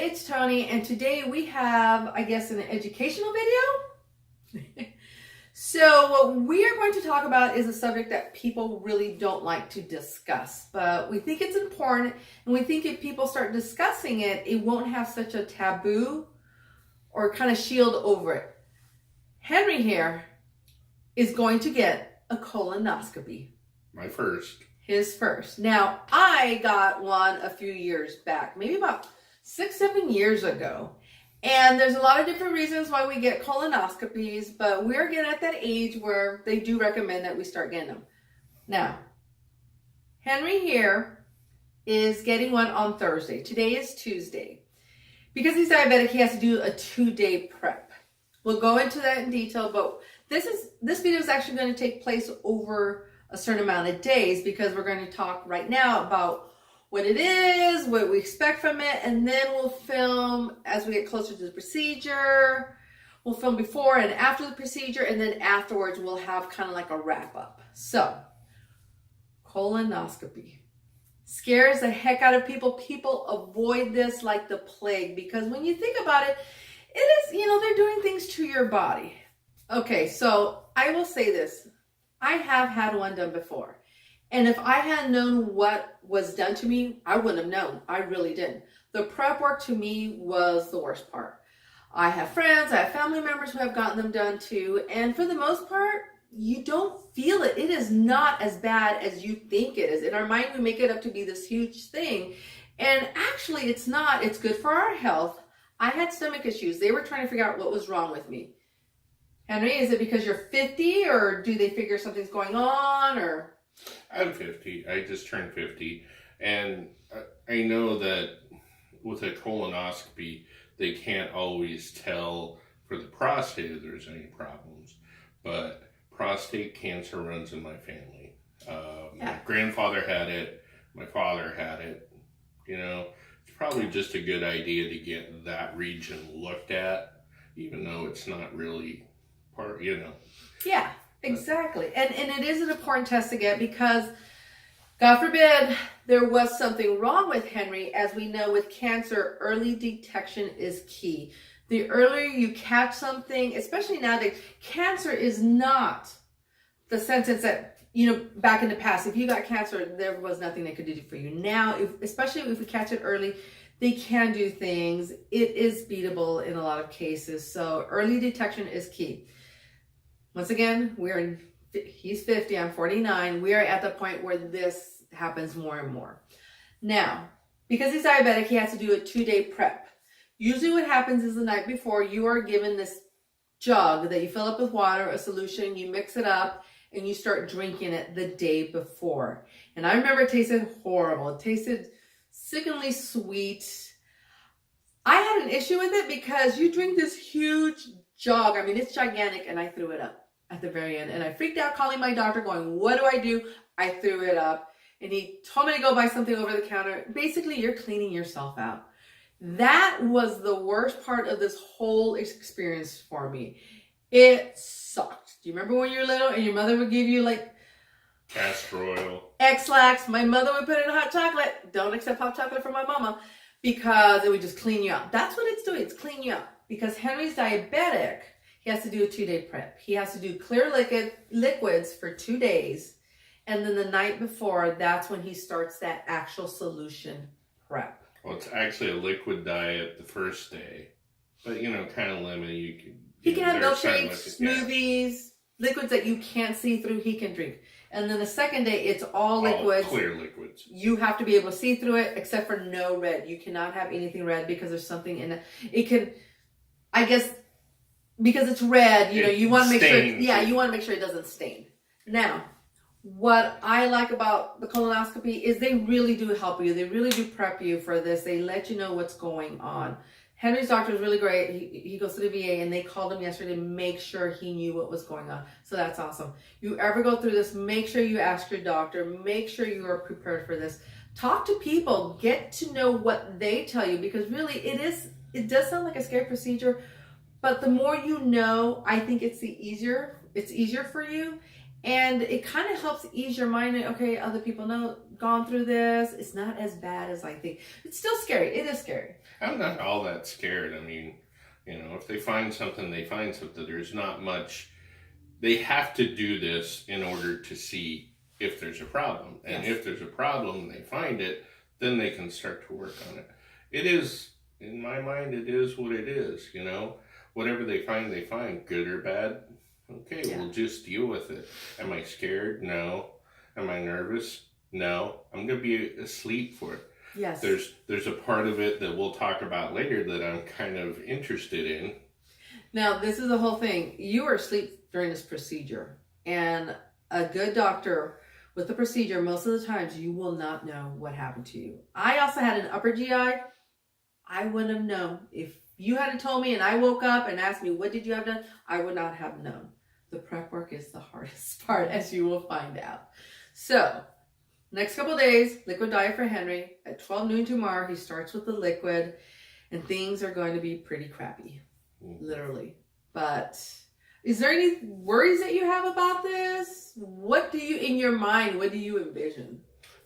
it's Tony, and today we have, I guess, an educational video. So what we are going to talk about is a subject that people really don't like to discuss, but we think it's important, and we think if people start discussing it, it won't have such a taboo or kind of shield over it. Henry here is going to get a colonoscopy. My first. His first. Now, I got one a few years back, maybe about 6-7 years ago. And there's a lot of different reasons why we get colonoscopies, but we're getting at that age where they do recommend that we start getting them. Now, Henry here is getting one on Thursday. Today is Tuesday. Because he's diabetic, he has to do a 2-day prep. We'll go into that in detail, but this video is actually going to take place over a certain amount of days because we're going to talk right now about what it is, what we expect from it, and then we'll film as we get closer to the procedure. We'll film before and after the procedure, and then afterwards we'll have kind of like a wrap up. So, colonoscopy scares the heck out of people. People avoid this like the plague because when you think about it, it is, they're doing things to your body. Okay, so I will say this. I have had one done before. And if I had known what was done to me, I wouldn't have known. I really didn't. The prep work to me was the worst part. I have friends, I have family members who have gotten them done too. And for the most part, you don't feel it. It is not as bad as you think it is. In our mind, we make it up to be this huge thing. And actually, it's not. It's good for our health. I had stomach issues. They were trying to figure out what was wrong with me. Henry, is it because you're 50 or do they figure something's going on or? I'm 50. I just turned 50. And I know that with a colonoscopy, they can't always tell for the prostate if there's any problems. But prostate cancer runs in my family. My grandfather had it. My father had it. It's probably just a good idea to get that region looked at, even though it's not really part, Yeah. Exactly. And it is an important test to get because, God forbid, there was something wrong with Henry. As we know with cancer, early detection is key. The earlier you catch something, especially nowadays, cancer is not the sentence that, back in the past, if you got cancer, there was nothing they could do for you. Now, especially if we catch it early, they can do things. It is beatable in a lot of cases. So early detection is key. Once again, he's 50, I'm 49. We are at the point where this happens more and more. Now, because he's diabetic, he has to do a 2-day prep. Usually what happens is the night before, you are given this jug that you fill up with water, a solution, you mix it up, and you start drinking it the day before. And I remember it tasted horrible. It tasted sickeningly sweet. I had an issue with it because you drink this huge jug. I mean, it's gigantic, and I threw it up at the very end. And I freaked out calling my doctor going, what do I do? I threw it up. And he told me to go buy something over the counter. Basically, you're cleaning yourself out. That was the worst part of this whole experience for me. It sucked. Do you remember when you were little and your mother would give you like castor oil, X-Lax? My mother would put it in hot chocolate. Don't accept hot chocolate from my mama because it would just clean you out. That's what it's doing. It's cleaning you out. Because Henry's diabetic, he has to do a 2-day prep. He has to do clear liquids for 2 days. And then the night before, that's when he starts that actual solution prep. Well, it's actually a liquid diet the first day. But, kind of limited. He can have milkshakes, smoothies, liquids that you can't see through, he can drink. And then the second day, it's all liquids. Clear liquids. You have to be able to see through it, except for no red. You cannot have anything red because there's something in it. It can... I guess because it's red, you want to make sure. You want to make sure it doesn't stain. Now, what I like about the colonoscopy is they really do help you. They really do prep you for this. They let you know what's going on. Henry's doctor is really great. He goes to the VA and they called him yesterday to make sure he knew what was going on. So that's awesome. You ever go through this, make sure you ask your doctor. Make sure you are prepared for this. Talk to people. Get to know what they tell you because really it does sound like a scary procedure, but the more you know, I think it's easier for you. And it kind of helps ease your mind. Okay, other people know gone through this. It's not as bad as I think. It's still scary. It is scary. I'm not all that scared. I mean, if they find something, they find something. There's not much. They have to do this in order to see if there's a problem. And if there's a problem, they find it, then they can start to work on it. It is, in my mind, it is what it is, Whatever they find, good or bad. Okay, we'll just deal with it. Am I scared? No. Am I nervous? No. I'm going to be asleep for it. Yes. There's a part of it that we'll talk about later that I'm kind of interested in. Now, this is the whole thing. You were asleep during this procedure. And a good doctor with the procedure, most of the times, you will not know what happened to you. I also had an upper GI. I wouldn't have known. If you hadn't told me and I woke up and asked me, what did you have done? I would not have known. The prep work is the hardest part, as you will find out. So, next couple days, liquid diet for Henry. At 12 noon tomorrow, he starts with the liquid. And things are going to be pretty crappy. Literally. But is there any worries that you have about this? What do you, in your mind, what do you envision?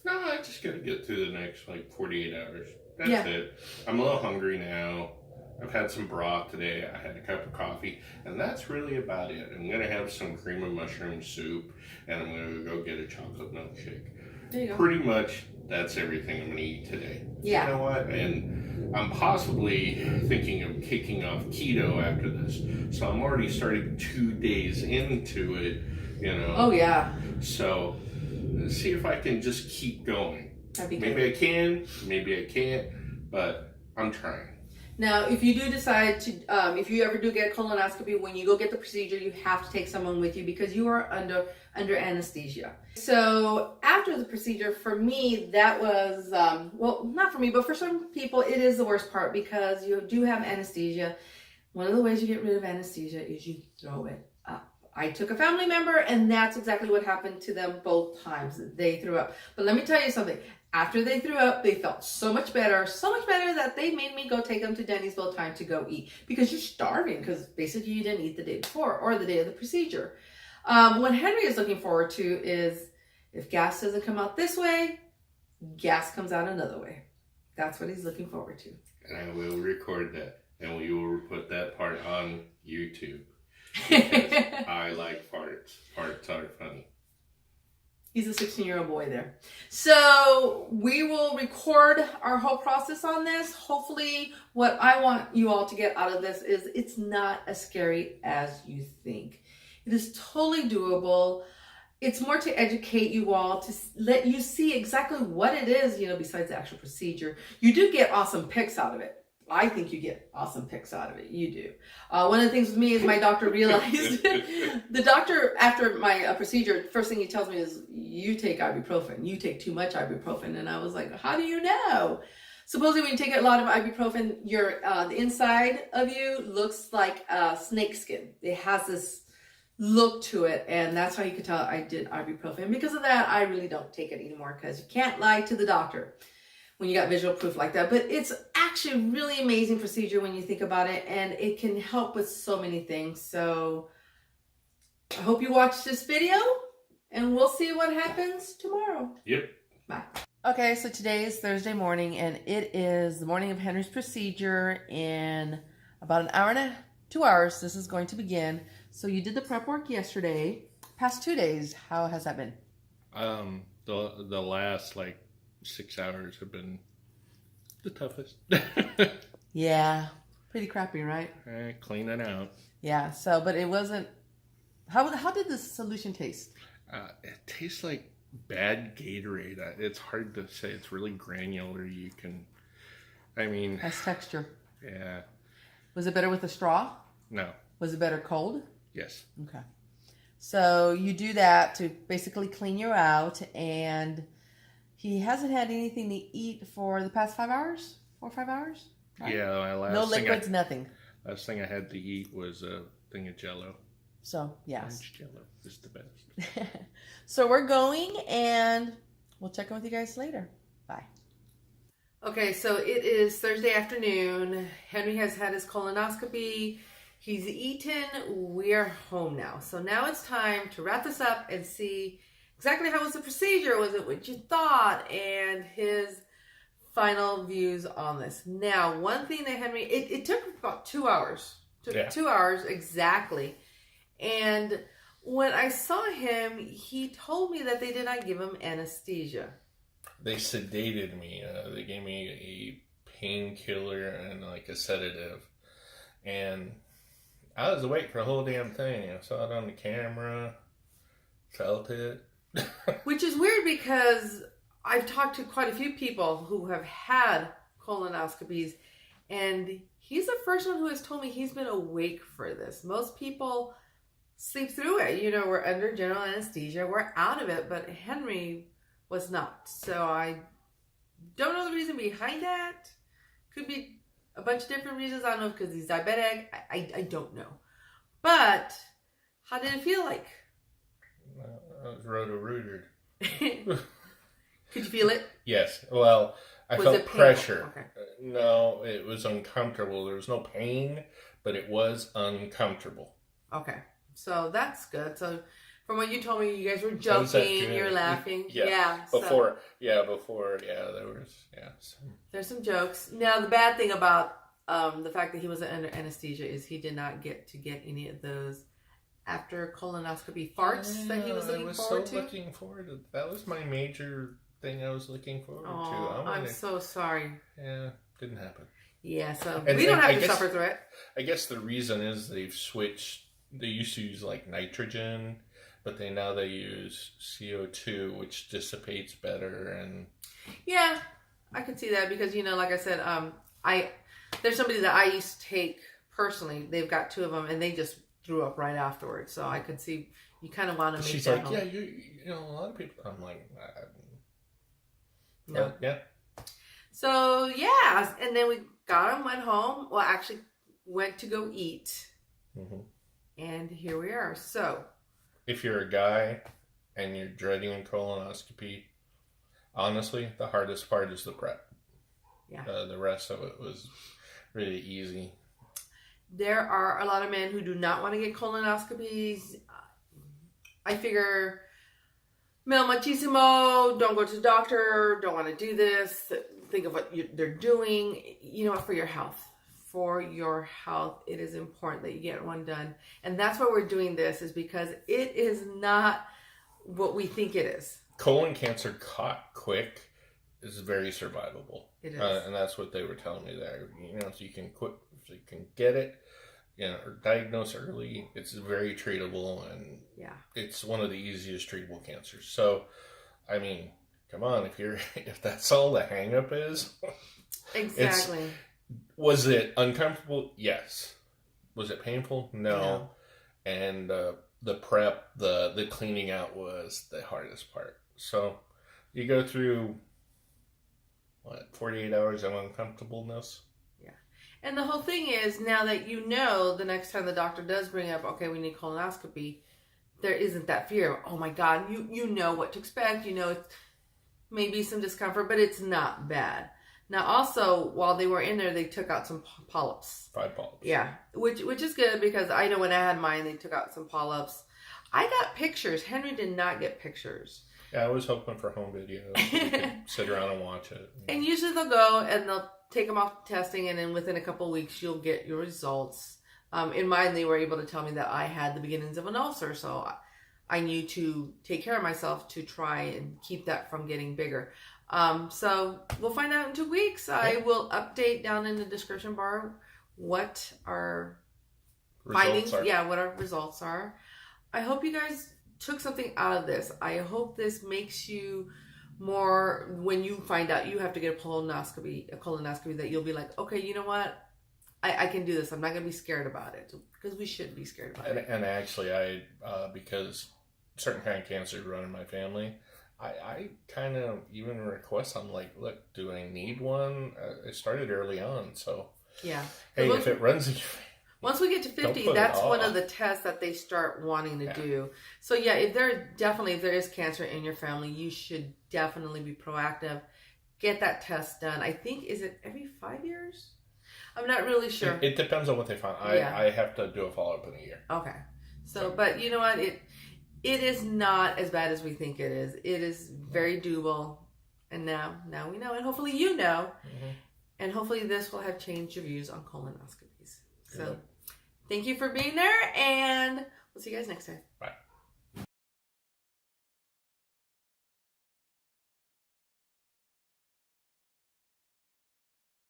No, I just got to get through the next 48 hours. That's it. I'm a little hungry now. I've had some broth today. I had a cup of coffee. And that's really about it. I'm going to have some cream of mushroom soup. And I'm going to go get a chocolate milkshake. There you go. Pretty much, that's everything I'm going to eat today. Yeah. You know what? And I'm possibly thinking of kicking off keto after this. So I'm already starting 2 days into it, Oh, yeah. So let's see if I can just keep going. That'd be Maybe good. I can, maybe I can't, but I'm trying. Now, if you do decide to, if you ever do get a colonoscopy, when you go get the procedure, you have to take someone with you because you are under anesthesia. So after the procedure, for me, that was, well, not for me, but for some people, it is the worst part because you do have anesthesia. One of the ways you get rid of anesthesia is you throw it up. I took a family member and that's exactly what happened to them both times. They threw up. But let me tell you something. After they threw up, they felt so much better that they made me go take them to Denny's both times to go eat because you're starving because basically you didn't eat the day before or the day of the procedure. What Henry is looking forward to is if gas doesn't come out this way, gas comes out another way. That's what he's looking forward to. And I will record that and we will put that part on YouTube because I like farts. Farts are funny. He's a 16-year-old boy there. So we will record our whole process on this. Hopefully what I want you all to get out of this is it's not as scary as you think. It is totally doable. It's more to educate you all, to let you see exactly what it is, besides the actual procedure. You do get awesome pics out of it. I think you get awesome pics out of it. You do. One of the things with me is my doctor realized, the doctor after my procedure, first thing he tells me is, you take ibuprofen. You take too much ibuprofen. And I was like, how do you know? Supposedly when you take a lot of ibuprofen, the inside of you looks like snake skin. It has this look to it. And that's how you could tell I did ibuprofen. Because of that, I really don't take it anymore because you can't lie to the doctor when you got visual proof like that. But it's actually a really amazing procedure when you think about it, and it can help with so many things. So I hope you watch this video, and we'll see what happens tomorrow. Yep. Bye. Okay, so today is Thursday morning, and it is the morning of Henry's procedure. In about an hour and 2 hours, this is going to begin. So you did the prep work yesterday. Past 2 days, how has that been? The last 6 hours have been the toughest. Yeah, pretty crappy, right? Clean it out. Yeah, so, but it wasn't, how did the solution taste? It tastes like bad Gatorade. It's hard to say. It's really granular. Has texture. Yeah. Was it better with a straw? No. Was it better cold? Yes. Okay. So you do that to basically clean you out, and he hasn't had anything to eat for the past 5 hours? 4 or 5 hours? Right? Yeah. No liquids, nothing. Last thing I had to eat was a thing of Jell-O. So, yes. Orange Jell-O is the best. So we're going, and we'll check in with you guys later. Bye. Okay, so it is Thursday afternoon. Henry has had his colonoscopy. He's eaten. We're home now. So now it's time to wrap this up and see exactly how was the procedure? Was it what you thought? And his final views on this. Now, one thing that Henry, it took about 2 hours. Took 2 hours exactly. And when I saw him, he told me that they did not give him anesthesia. They sedated me. They gave me a painkiller and like a sedative. And I was awake for the whole damn thing. I saw it on the camera, felt it. Which is weird because I've talked to quite a few people who have had colonoscopies, and he's the first one who has told me he's been awake for this. Most people sleep through it. You know, we're under general anesthesia. We're out of it, but Henry was not. So I don't know the reason behind that. Could be a bunch of different reasons. I don't know, because he's diabetic. I don't know. But how did it feel like? I was roto-rooted. Could you feel it? Yes. Well, I Was felt it painful? pressure. Okay. No, it was uncomfortable. There was no pain, but it was uncomfortable. Okay. So that's good. So from what you told me, you guys were joking, you're laughing. Yeah. Before, there was, There's some jokes. Now, the bad thing about the fact that he was under anesthesia is he did not get to get any of those after colonoscopy farts that he was looking forward to. Looking forward to. That was my major thing I was looking forward to. I'm so sorry. Yeah, didn't happen. Yeah, so we don't have to suffer through it. I guess the reason is they've switched. They used to use like nitrogen, but now they use CO2, which dissipates better. And yeah, I can see that because, you know, like I said, there's somebody that I used to take personally. They've got 2 of them, and they just threw up right afterwards. So I could see you kind of want to make she's that like, home. yeah, you know, a lot of people. I'm like, no, yeah. So yeah, and then we got him, went home. Well, actually, went to go eat, and here we are. So, if you're a guy and you're dreading a colonoscopy, honestly, the hardest part is the prep. Yeah. The rest of it was really easy. There are a lot of men who do not want to get colonoscopies. I figure, male machismo, don't go to the doctor, don't want to do this. Think of what they're doing. You know what, for your health. For your health, it is important that you get one done. And that's why we're doing this, is because it is not what we think it is. Colon cancer caught quick is very survivable. It is. And that's what they were telling me there. You know, if you can get it, you know, or diagnose early, it's very treatable, and it's one of the easiest treatable cancers. So, I mean, come on, if that's all the hang up is. Exactly. Was it uncomfortable? Yes. Was it painful? No. And the prep, the cleaning out was the hardest part. So you go through 48 hours of uncomfortableness. Yeah. And the whole thing is, now that you know, the next time the doctor does bring up, okay, we need colonoscopy, there isn't that fear of, oh my God, you know what to expect. You know, it's maybe some discomfort, but it's not bad. Now, also, while they were in there, they took out some polyps. 5 polyps. Yeah, which is good, because I know when I had mine, they took out some polyps. I got pictures. Henry did not get pictures. Yeah, I was hoping for home video. So we could sit around and watch it. And usually they'll go and they'll take them off testing, and then within a couple of weeks, you'll get your results. In mine, they were able to tell me that I had the beginnings of an ulcer, so I knew to take care of myself to try and keep that from getting bigger. So we'll find out in 2 weeks. I will update down in the description bar what our findings, what our results are. I hope you guys took something out of this. I hope this makes you more, when you find out you have to get a colonoscopy, that you'll be like, okay, you know what? I can do this. I'm not going to be scared about it, because we should be scared about it. And actually, because certain kind of cancer run in my family, I kind of even request, I'm like, look, do I need one? It started early on, so yeah. Hey, if it runs in your once we get to 50, that's one of the tests that they start wanting to do. So yeah, if there is cancer in your family, you should definitely be proactive. Get that test done. I think, is it every 5 years? I'm not really sure. It depends on what they find. I have to do a follow-up in a year. Okay. So, but you know what? it is not as bad as we think it is. It is very doable. And now we know, and hopefully you know. Mm-hmm. And hopefully this will have changed your views on colonoscopies. So Good. thank you for being there, and we'll see you guys next time. Bye.